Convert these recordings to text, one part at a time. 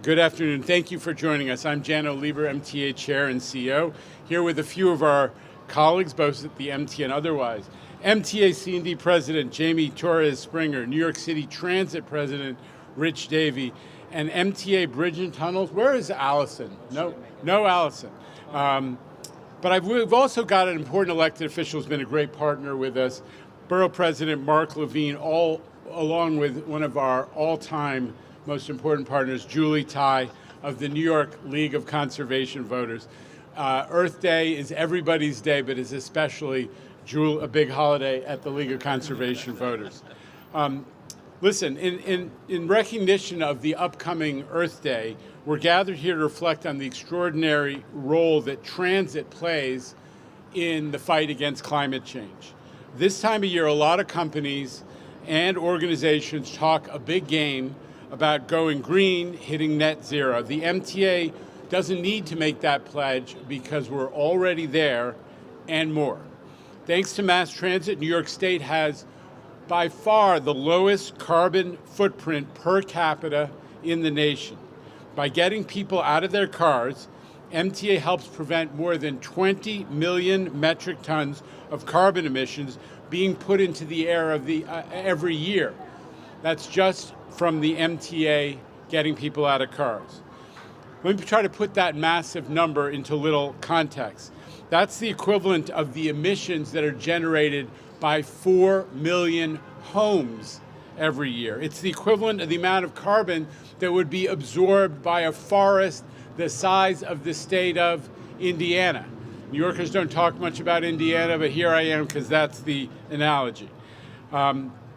Good afternoon. Thank you for joining us. I'm Jano Lieber, MTA Chair and CEO, here with a few of our colleagues, both at the MTA and otherwise. MTA C&D President Jamie Torres Springer, New York City Transit President Rich Davey, and MTA Bridge and Tunnels. Where is Allison? No Allison. But we've also got an important elected official who's been a great partner with us, Borough President Mark Levine, along with one of our all-time most important partners, Julie Tai of the New York League of Conservation Voters. Earth Day is everybody's day, but is especially a big holiday at the League of Conservation Voters. Listen, in recognition of the upcoming Earth Day, we're gathered here to reflect on the extraordinary role that transit plays in the fight against climate change. This time of year, a lot of companies and organizations talk a big game about going green, hitting net zero. The MTA doesn't need to make that pledge because we're already there and more. Thanks to mass transit, New York State has by far the lowest carbon footprint per capita in the nation. By getting people out of their cars, MTA helps prevent more than 20 million metric tons of carbon emissions being put into the air every year. That's just from the MTA getting people out of cars. Let me try to put that massive number into little context. That's the equivalent of the emissions that are generated by 4 million homes every year. It's the equivalent of the amount of carbon that would be absorbed by a forest the size of the state of Indiana. New Yorkers don't talk much about Indiana, but here I am because that's the analogy.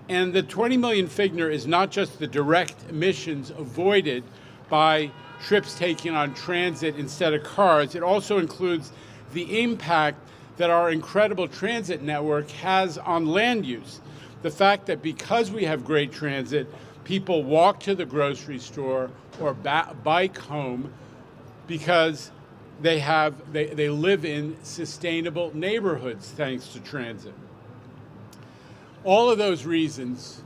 And the 20 million figure is not just the direct emissions avoided by trips taken on transit instead of cars. It also includes the impact that our incredible transit network has on land use. The fact that because we have great transit, people walk to the grocery store or bike home because they live in sustainable neighborhoods thanks to transit. All of those reasons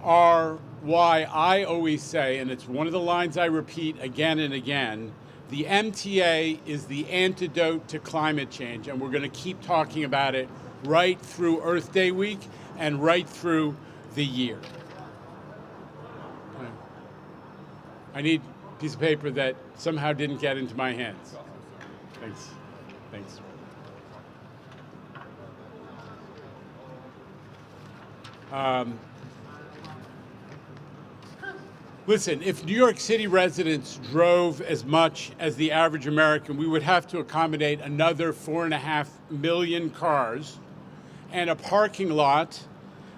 are why I always say, and it's one of the lines I repeat again and again, the MTA is the antidote to climate change, and we're going to keep talking about it right through Earth Day week and right through the year. I need a piece of paper that somehow didn't get into my hands. Thanks. Thanks. Listen, if New York City residents drove as much as the average American, we would have to accommodate another 4.5 million cars and a parking lot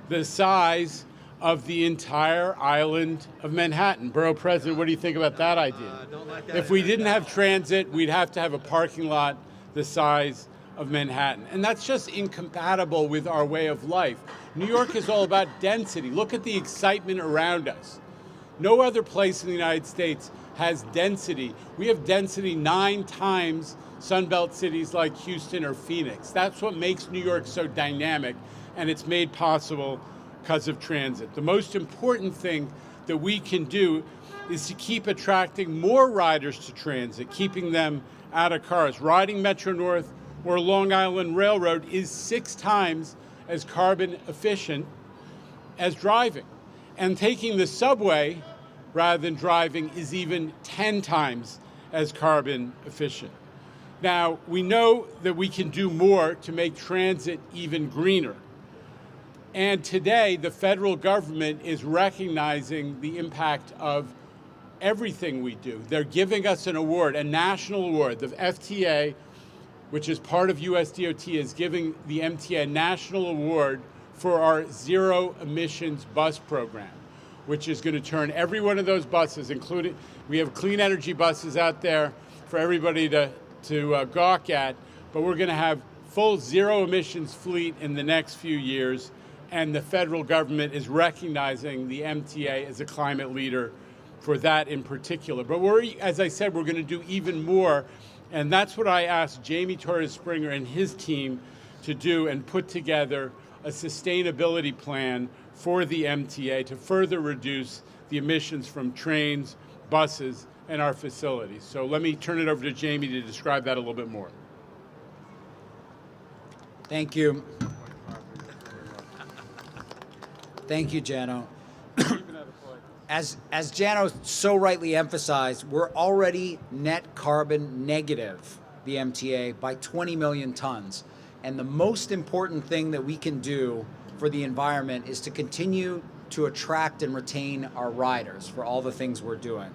the size of the entire island of Manhattan. Borough President, what do you think about that idea? Don't like that. If we didn't have transit, we'd have to have a parking lot the size of Manhattan. And that's just incompatible with our way of life. New York is all about density. Look at the excitement around us. No other place in the United States has density. We have density 9 times Sunbelt cities like Houston or Phoenix. That's what makes New York so dynamic, and it's made possible because of transit. The most important thing that we can do is to keep attracting more riders to transit, keeping them out of cars. Riding Metro North or Long Island Railroad is 6 times as carbon efficient as driving. And taking the subway rather than driving is even 10 times as carbon efficient. Now, we know that we can do more to make transit even greener. And today, the federal government is recognizing the impact of everything we do. They're giving us an award, a national award. The FTA, which is part of USDOT, is giving the MTA a national award for our zero emissions bus program, which is going to turn every one of those buses, including, we have clean energy buses out there for everybody to gawk at, but we're going to have full zero emissions fleet in the next few years, and the federal government is recognizing the MTA as a climate leader for that in particular. But as I said, we're going to do even more, and that's what I asked Jamie Torres Springer and his team to do and put together a sustainability plan for the MTA to further reduce the emissions from trains, buses, and our facilities. So let me turn it over to Jamie to describe that a little bit more. Thank you. Thank you, Jano. As Jano so rightly emphasized, we're already net carbon negative, the MTA, by 20 million tons. And the most important thing that we can do for the environment is to continue to attract and retain our riders for all the things we're doing.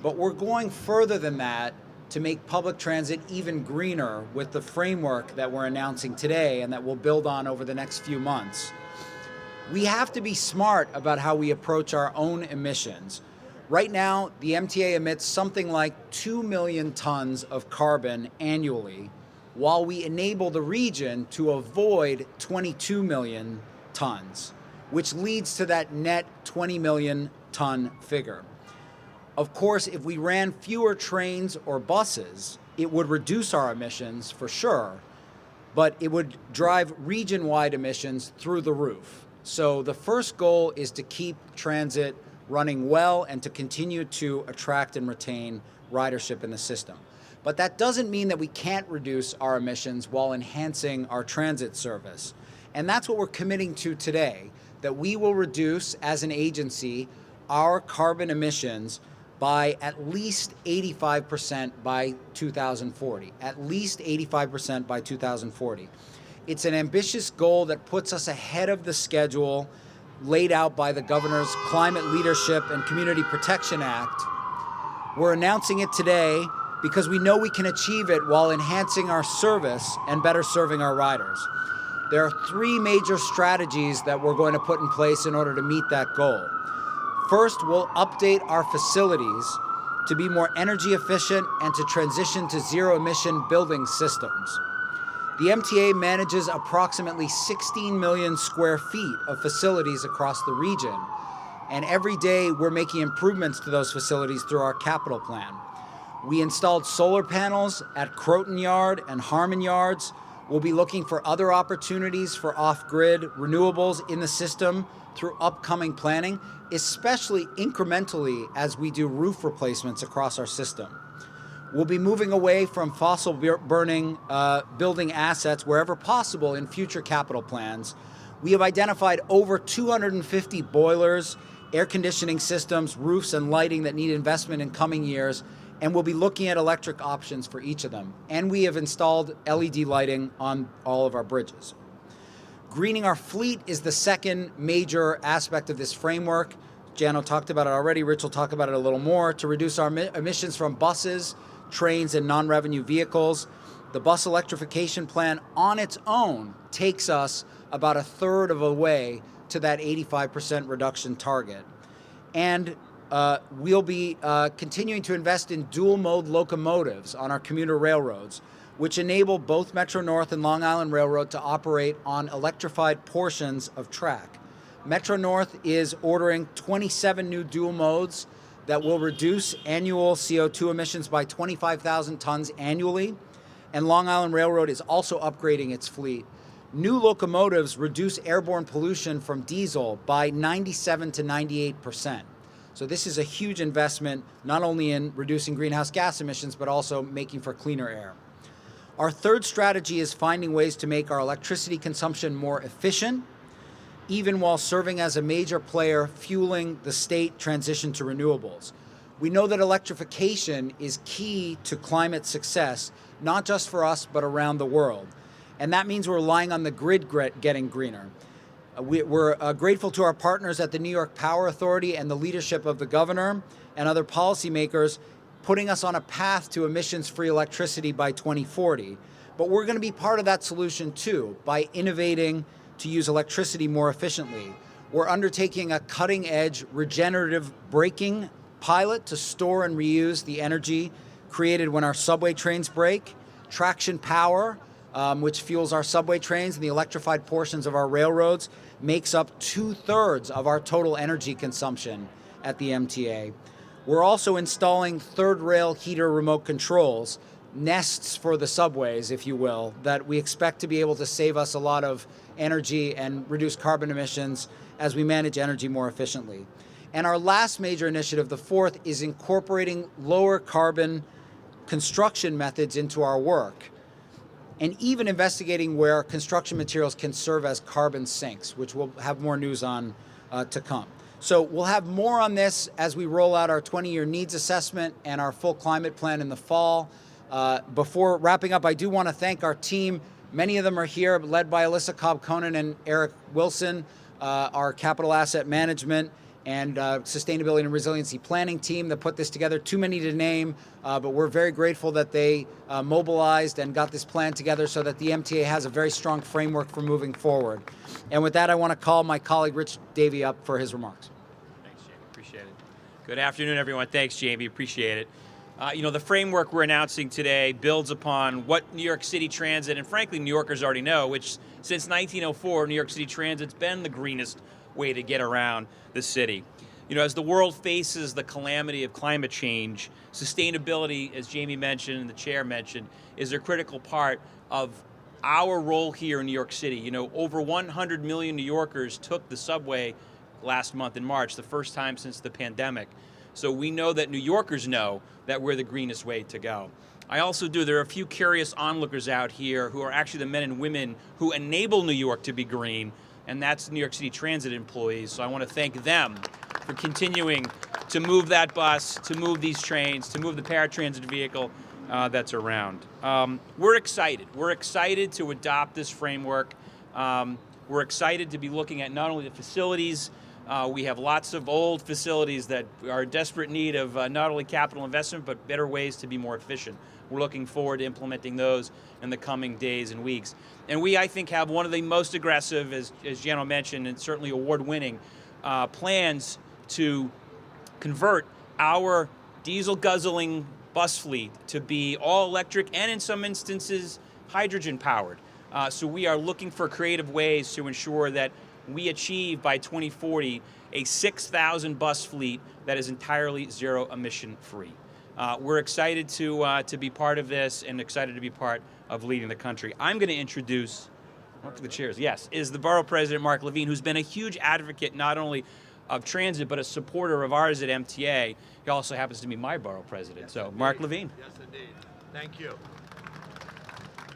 But we're going further than that to make public transit even greener with the framework that we're announcing today and that we'll build on over the next few months. We have to be smart about how we approach our own emissions. Right now, the MTA emits something like 2 million tons of carbon annually, while we enable the region to avoid 22 million tons, which leads to that net 20 million ton figure. Of course, if we ran fewer trains or buses, it would reduce our emissions for sure, but it would drive region-wide emissions through the roof. So the first goal is to keep transit running well and to continue to attract and retain ridership in the system. But that doesn't mean that we can't reduce our emissions while enhancing our transit service. And that's what we're committing to today, that we will reduce, as an agency, our carbon emissions by at least 85% by 2040. At least 85% by 2040. It's an ambitious goal that puts us ahead of the schedule laid out by the Governor's Climate Leadership and Community Protection Act. We're announcing it today because we know we can achieve it while enhancing our service and better serving our riders. There are three major strategies that we're going to put in place in order to meet that goal. First, we'll update our facilities to be more energy efficient and to transition to zero-emission building systems. The MTA manages approximately 16 million square feet of facilities across the region, and every day we're making improvements to those facilities through our capital plan. We installed solar panels at Croton Yard and Harmon Yards. We'll be looking for other opportunities for off-grid renewables in the system through upcoming planning, especially incrementally as we do roof replacements across our system. We'll be moving away from fossil burning building assets wherever possible in future capital plans. We have identified over 250 boilers, air conditioning systems, roofs, and lighting that need investment in coming years, and we'll be looking at electric options for each of them. And we have installed LED lighting on all of our bridges. Greening our fleet is the second major aspect of this framework. Jano talked about it already. Rich will talk about it a little more. To reduce our emissions from buses, trains, and non-revenue vehicles. The bus electrification plan on its own takes us about a third of the way to that 85% reduction target. And we'll be continuing to invest in dual-mode locomotives on our commuter railroads, which enable both Metro North and Long Island Railroad to operate on electrified portions of track. Metro North is ordering 27 new dual modes that will reduce annual CO2 emissions by 25,000 tons annually, and Long Island Railroad is also upgrading its fleet. New locomotives reduce airborne pollution from diesel by 97 to 98%. So this is a huge investment, not only in reducing greenhouse gas emissions, but also making for cleaner air. Our third strategy is finding ways to make our electricity consumption more efficient, even while serving as a major player fueling the state transition to renewables. We know that electrification is key to climate success, not just for us, but around the world. And that means we're relying on the grid getting greener. We're grateful to our partners at the New York Power Authority and the leadership of the governor and other policymakers putting us on a path to emissions-free electricity by 2040. But we're going to be part of that solution too by innovating to use electricity more efficiently. We're undertaking a cutting-edge regenerative braking pilot to store and reuse the energy created when our subway trains break. Traction power, which fuels our subway trains and the electrified portions of our railroads, makes up 2/3 of our total energy consumption at the MTA. We're also installing third rail heater remote controls, nests for the subways, if you will, that we expect to be able to save us a lot of energy and reduce carbon emissions as we manage energy more efficiently. And our last major initiative, the fourth, is incorporating lower carbon construction methods into our work, and even investigating where construction materials can serve as carbon sinks, which we'll have more news on to come. So we'll have more on this as we roll out our 20-year needs assessment and our full climate plan in the fall. Before wrapping up, I do want to thank our team. Many of them are here, led by Alyssa Cobb-Conan and Eric Wilson, our capital asset management and sustainability and resiliency planning team that put this together. Too many to name, but we're very grateful that they mobilized and got this plan together so that the MTA has a very strong framework for moving forward. And with that, I want to call my colleague Rich Davey up for his remarks. Thanks, Jamie. Appreciate it. Good afternoon, everyone. Thanks, Jamie. Appreciate it. The framework we're announcing today builds upon what New York City Transit, and frankly, New Yorkers already know, which since 1904, New York City Transit's been the greenest way to get around the city. As the world faces the calamity of climate change, sustainability, as Jamie mentioned and the chair mentioned, is a critical part of our role here in New York City. Over 100 million New Yorkers took the subway last month in March, the first time since the pandemic. So we know that New Yorkers know that we're the greenest way to go. I also do. There are a few curious onlookers out here who are actually the men and women who enable New York to be green, and that's New York City Transit employees. So I want to thank them for continuing to move that bus, to move these trains, to move the paratransit vehicle that's around. We're excited. We're excited to adopt this framework. We're excited to be looking at not only the facilities. We have lots of old facilities that are in desperate need of not only capital investment, but better ways to be more efficient. We're looking forward to implementing those in the coming days and weeks. And we, I think, have one of the most aggressive, as Jano mentioned, and certainly award-winning plans to convert our diesel-guzzling bus fleet to be all-electric and, in some instances, hydrogen-powered. So we are looking for creative ways to ensure that we achieve by 2040 a 6,000 bus fleet that is entirely zero emission free. We're excited to be part of this and excited to be part of leading the country. I'm going to introduce, look at the chairs, yes, is the Borough President, Mark Levine, who's been a huge advocate not only of transit, but a supporter of ours at MTA. He also happens to be my Borough President. Yes, so, indeed. Mark Levine. Yes, indeed. Thank you.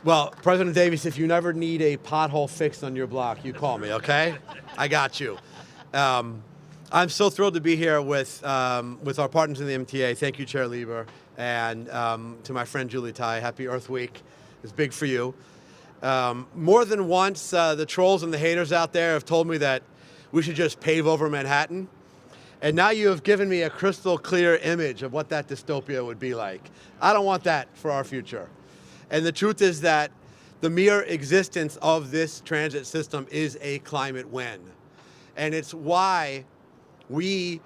Well, President Davis, if you never need a pothole fixed on your block, you call me, okay? I got you. I'm so thrilled to be here with our partners in the MTA. Thank you, Chair Lieber, and to my friend Julie Tai. Happy Earth Week. It's big for you. More than once, the trolls and the haters out there have told me that we should just pave over Manhattan. And now you have given me a crystal clear image of what that dystopia would be like. I don't want that for our future. And the truth is that the mere existence of this transit system is a climate win. And it's why we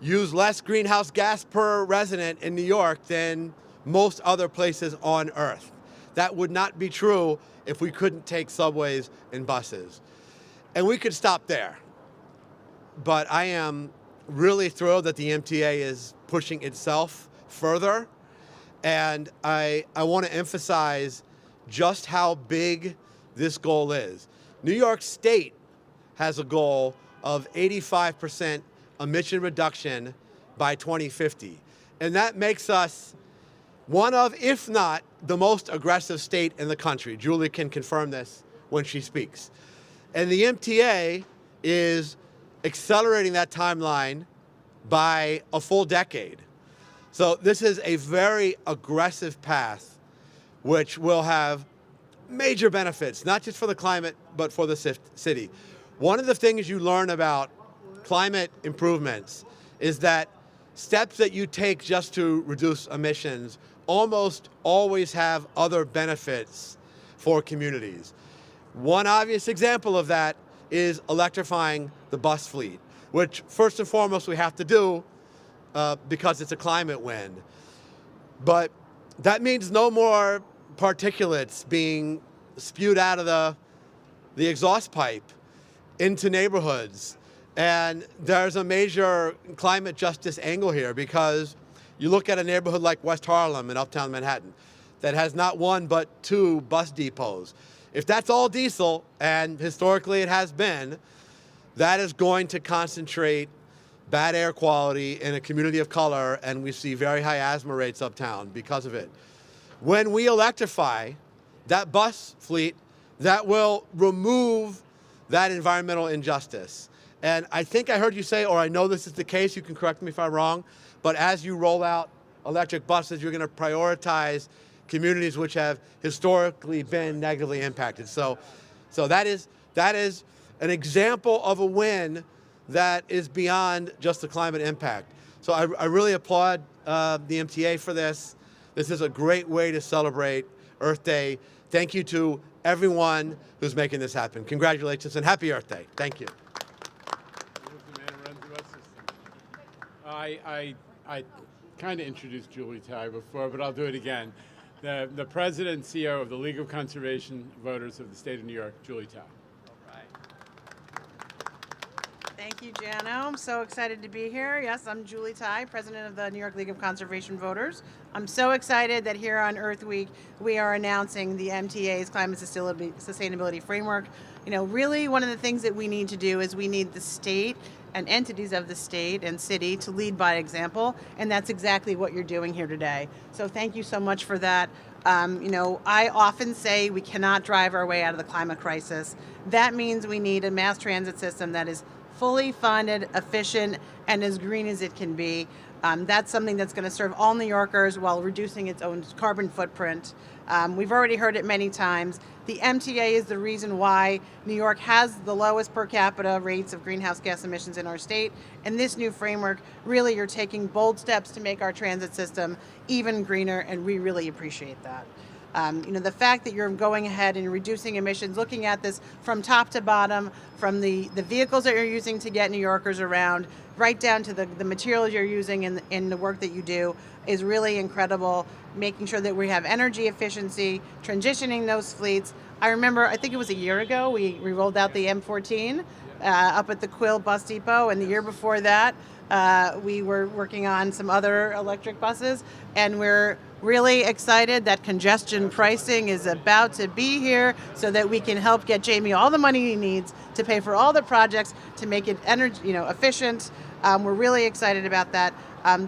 use less greenhouse gas per resident in New York than most other places on Earth. That would not be true if we couldn't take subways and buses. And we could stop there. But I am really thrilled that the MTA is pushing itself further. And I want to emphasize just how big this goal is. New York State has a goal of 85% emission reduction by 2050. And that makes us one of, if not, the most aggressive state in the country. Julie can confirm this when she speaks. And the MTA is accelerating that timeline by a full decade. So this is a very aggressive path which will have major benefits, not just for the climate, but for the city. One of the things you learn about climate improvements is that steps that you take just to reduce emissions almost always have other benefits for communities. One obvious example of that is electrifying the bus fleet, which first and foremost we have to do because it's a climate win. But that means no more particulates being spewed out of the exhaust pipe into neighborhoods. And there's a major climate justice angle here because you look at a neighborhood like West Harlem in Uptown Manhattan that has not one but 2 bus depots. If that's all diesel, and historically it has been, that is going to concentrate bad air quality in a community of color, and we see very high asthma rates uptown because of it. When we electrify that bus fleet, that will remove that environmental injustice. And I think I heard you say, or I know this is the case, you can correct me if I'm wrong, but as you roll out electric buses, you're going to prioritize communities which have historically been negatively impacted. So that is an example of a win that is beyond just the climate impact. So I really applaud the MTA for this. This is a great way to celebrate Earth Day. Thank you to everyone who's making this happen. Congratulations and happy Earth Day. Thank you. I kind of introduced Julie Tai before, but I'll do it again. The president and CEO of the League of Conservation Voters of the state of New York, Julie Tai. Thank you, Jano. I'm so excited to be here. Yes, I'm Julie Tai, president of the New York League of Conservation Voters. I'm so excited that here on Earth Week, we are announcing the MTA's Climate Sustainability Framework. You know, really one of the things that we need to do is we need the state and entities of the state and city to lead by example, and that's exactly what you're doing here today. So thank you so much for that. You know, I often say we cannot drive our way out of the climate crisis. That means we need a mass transit system that is fully funded, efficient, and as green as it can be. That's something that's going to serve all New Yorkers while reducing its own carbon footprint. We've already heard it many times. The MTA is the reason why New York has the lowest per capita rates of greenhouse gas emissions in our state. And this new framework, really you're taking bold steps to make our transit system even greener, and we really appreciate that. You know, the fact that you're going ahead and reducing emissions, looking at this from top to bottom, from the vehicles that you're using to get New Yorkers around, right down to the materials you're using in the work that you do, is really incredible. Making sure that we have energy efficiency, transitioning those fleets. I remember, I think it was a year ago, we rolled out the M14 up at the Quill Bus Depot, and the year before that, we were working on some other electric buses, and we're really excited that congestion pricing is about to be here so that we can help get Jamie all the money he needs to pay for all the projects to make it energy, efficient. We're really excited about that.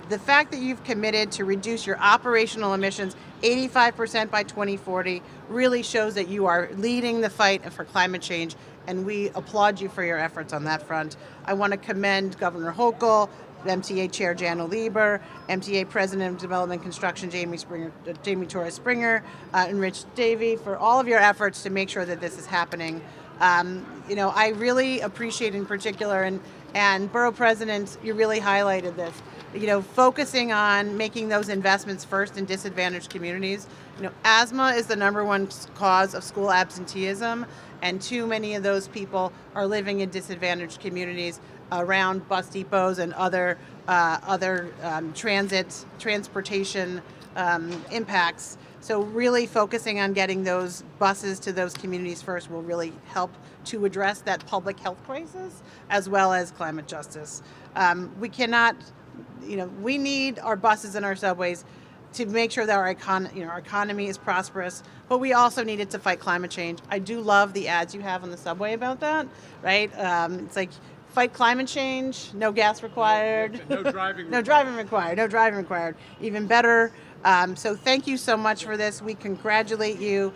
The fact that you've committed to reduce your operational emissions 85% by 2040 really shows that you are leading the fight for climate change, and we applaud you for your efforts on that front. I want to commend Governor Hochul, MTA Chair Jano Lieber, MTA President of Development Construction Jamie Torres Springer, and Rich Davey for all of your efforts to make sure that this is happening. I really appreciate in particular, and Borough President, you really highlighted this, focusing on making those investments first in disadvantaged communities. Asthma is the #1 cause of school absenteeism, and too many of those people are living in disadvantaged communities around bus depots and other transportation impacts. So really focusing on getting those buses to those communities first will really help to address that public health crisis as well as climate justice. We need our buses and our subways to make sure that our economy is prosperous, but we also need it to fight climate change. I do love the ads you have on the subway about that, right? It's like, fight climate change, no gas required. No driving required. No driving required. Even better. So thank you so much for this. We congratulate you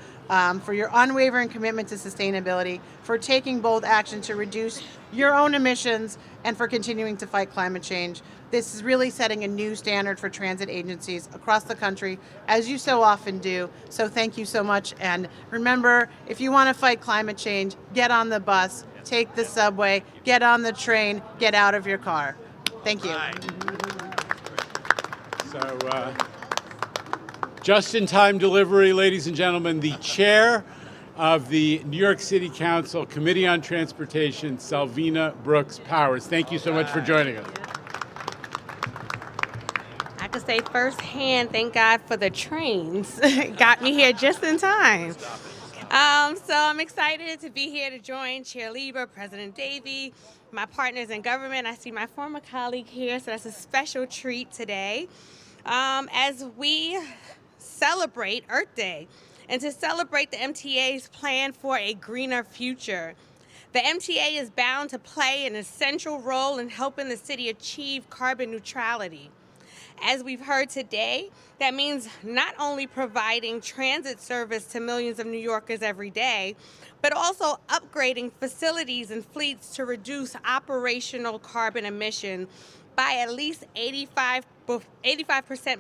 for your unwavering commitment to sustainability, for taking bold action to reduce your own emissions, and for continuing to fight climate change. This is really setting a new standard for transit agencies across the country, as you so often do. So thank you so much. And remember, if you want to fight climate change, get on the bus, take the subway, get on the train, get out of your car. Thank you. So, just-in-time delivery, ladies and gentlemen, the chair of the New York City Council Committee on Transportation, Salvina Brooks Powers. Thank you so much for joining us. I could say firsthand, thank God for the trains. Got me here just in time. So I'm excited to be here to join Chair Lieber, President Davey, my partners in government. I see my former colleague here, so that's a special treat today as we celebrate Earth Day and to celebrate the MTA's plan for a greener future. The MTA is bound to play an essential role in helping the city achieve carbon neutrality. As we've heard today, that means not only providing transit service to millions of New Yorkers every day, but also upgrading facilities and fleets to reduce operational carbon emission by at least 85%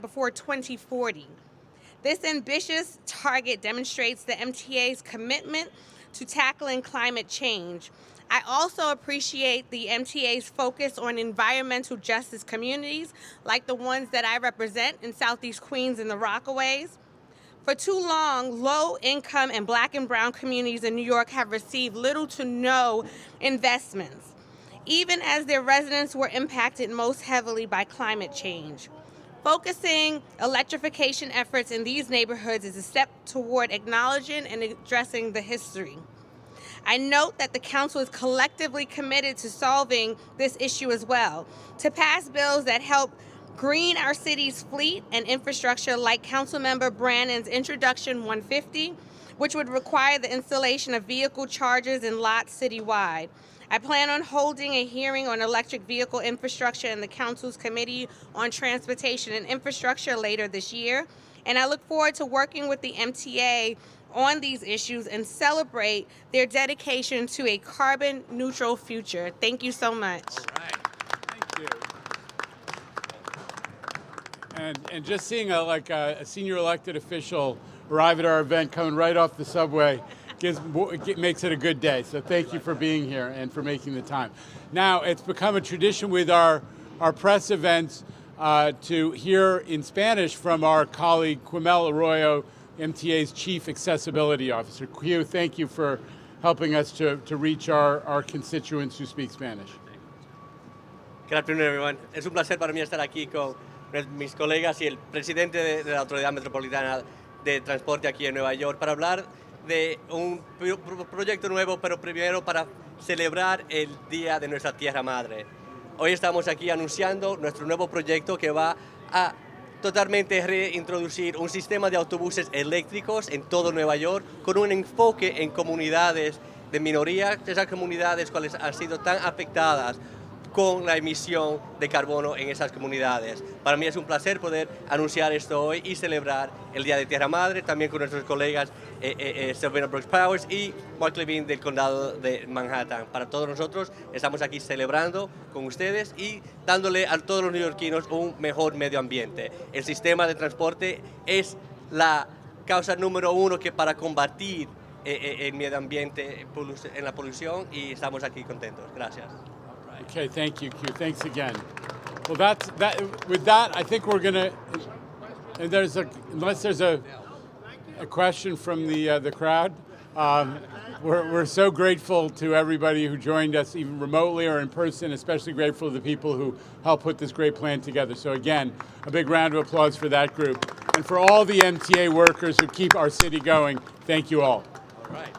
before 2040. This ambitious target demonstrates the MTA's commitment to tackling climate change. I also appreciate the MTA's focus on environmental justice communities like the ones that I represent in Southeast Queens and the Rockaways. For too long, low-income and Black and brown communities in New York have received little to no investments, even as their residents were impacted most heavily by climate change. Focusing electrification efforts in these neighborhoods is a step toward acknowledging and addressing the history. I note that the council is collectively committed to solving this issue as well, to pass bills that help green our city's fleet and infrastructure, like Councilmember Brannon's Introduction 150, which would require the installation of vehicle chargers in lots citywide. I plan on holding a hearing on electric vehicle infrastructure in the Council's Committee on Transportation and Infrastructure later this year, and I look forward to working with the MTA on these issues and celebrate their dedication to a carbon neutral future. Thank you so much. All right. Thank you. And just seeing a senior elected official arrive at our event coming right off the subway makes it a good day. So thank you for being here and for making the time. Now, it's become a tradition with our press events to hear in Spanish from our colleague Quimel Arroyo, MTA's Chief Accessibility Officer. Q, thank you for helping us to reach our constituents who speak Spanish. Good afternoon, everyone. Es un placer para mí estar aquí con mis colegas y el presidente de la Autoridad Metropolitana de Transporte aquí en Nueva York para hablar de un proyecto nuevo, pero primero para celebrar el Día de nuestra Tierra Madre. Hoy estamos aquí anunciando nuestro nuevo proyecto que va a totalmente reintroducir un sistema de autobuses eléctricos en todo Nueva York con un enfoque en comunidades de minoría, esas comunidades cuales han sido tan afectadas con la emisión de carbono en esas comunidades. Para mí es un placer poder anunciar esto hoy y celebrar el Día de Tierra Madre, también con nuestros colegas Sylvana Brooks Powers y Mark Levine del condado de Manhattan. Para todos nosotros estamos aquí celebrando con ustedes y dándole a todos los neoyorquinos un mejor medio ambiente. El sistema de transporte es la causa número uno que para combatir el medio ambiente en la polución y estamos aquí contentos. Gracias. Okay, thank you, Q. Thanks again. Well, with that, I think we're gonna. And unless there's a question from the crowd, we're so grateful to everybody who joined us, even remotely or in person. Especially grateful to the people who helped put this great plan together. So again, a big round of applause for that group, and for all the MTA workers who keep our city going. Thank you all. All right.